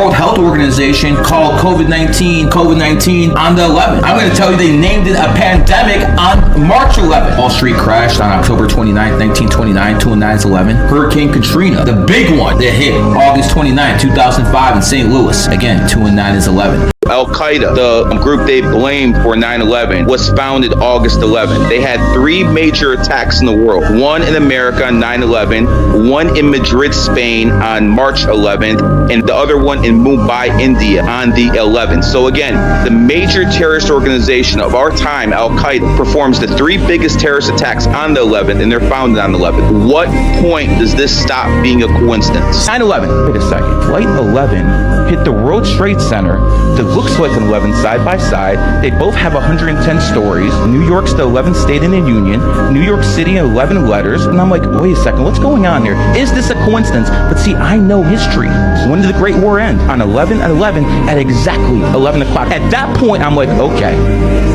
World Health Organization called COVID-19 on the 11th. I'm going to tell you they named it a pandemic on March 11th. Wall Street crashed on October 29th, 1929, 2/9/11. Hurricane Katrina, the big one that hit August 29th, 2005 in St. Louis. Again, 2/9/11. Al-Qaeda, the group they blamed for 9/11, was founded August 11th. They had 3 major attacks in the world. One in America on 9/11, one in Madrid, Spain on March 11th, and the other one in Mumbai, India on the 11th. So again, the major terrorist organization of our time, Al-Qaeda, performs the 3 biggest terrorist attacks on the 11th, and they're founded on the 11th. What point does this stop being a coincidence? 9/11. Wait a second. Flight 11 hit the World Trade Center that looks like an 11 side by side. They both have 110 stories. New York's the 11th state in the union. New York City, 11 letters. And I'm like, wait a second, what's going on here? Is this a coincidence? But see, I know history. When did the Great War end? On 11/11 at exactly 11 o'clock. At that point, I'm like, okay,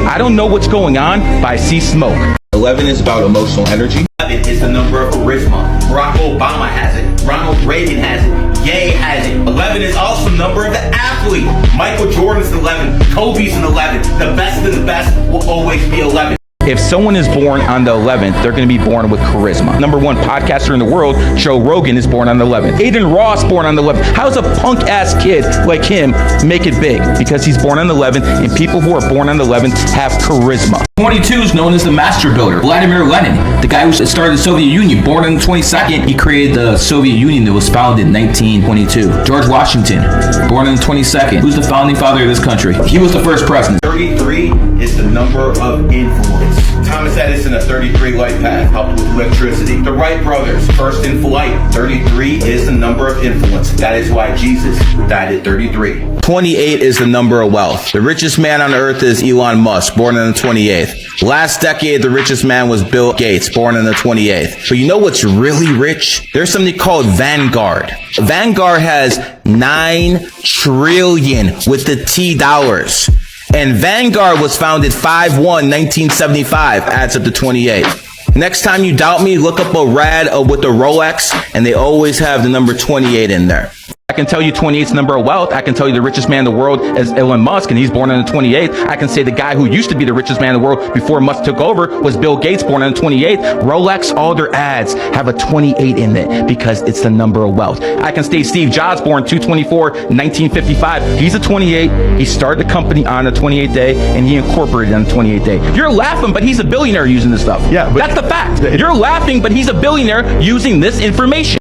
I don't know what's going on, but I see smoke. 11 is about emotional energy. 11 is the number of charisma. Barack Obama has it. Ronald Reagan has it. Ye has it. 11 is also the number of the athlete. Michael Jordan's 11. Kobe's an 11. The best of the best will always be 11. If someone is born on the 11th, they're going to be born with charisma. Number 1 podcaster in the world, Joe Rogan, is born on the 11th. Aiden Ross born on the 11th. How's a punk-ass kid like him make it big? Because he's born on the 11th, and people who are born on the 11th have charisma. 22 is known as the master builder. Vladimir Lenin, the guy who started the Soviet Union, born on the 22nd, he created the Soviet Union that was founded in 1922. George Washington, born on the 22nd. Who's the founding father of this country? He was the first president. 33 is the number of influence. Thomas Edison, a 33 LifePath, helped with electricity. The Wright brothers, first in flight. 33 is the number of influence. That is why Jesus died at 33. 28 is the number of wealth. The richest man on earth is Elon Musk, born on the 28th. Last decade, the richest man was Bill Gates, born on the 28th. But you know what's really rich? There's something called Vanguard. Vanguard has 9 trillion with the T dollars. And Vanguard was founded 5/1/1975, adds up to 28. Next time you doubt me, look up a rad with a Rolex, and they always have the number 28 in there. I can tell you 28's number of wealth. I can tell you the richest man in the world is Elon Musk, and he's born on the 28th. I can say the guy who used to be the richest man in the world before Musk took over was Bill Gates, born on the 28th. Rolex, all their ads have a 28 in it because it's the number of wealth. I can say Steve Jobs, born 2/24/1955. He's a 28. He started the company on the 28th day, and he incorporated on the 28th day. You're laughing, but he's a billionaire using this stuff. Yeah, but that's the fact. You're laughing, but he's a billionaire using this information.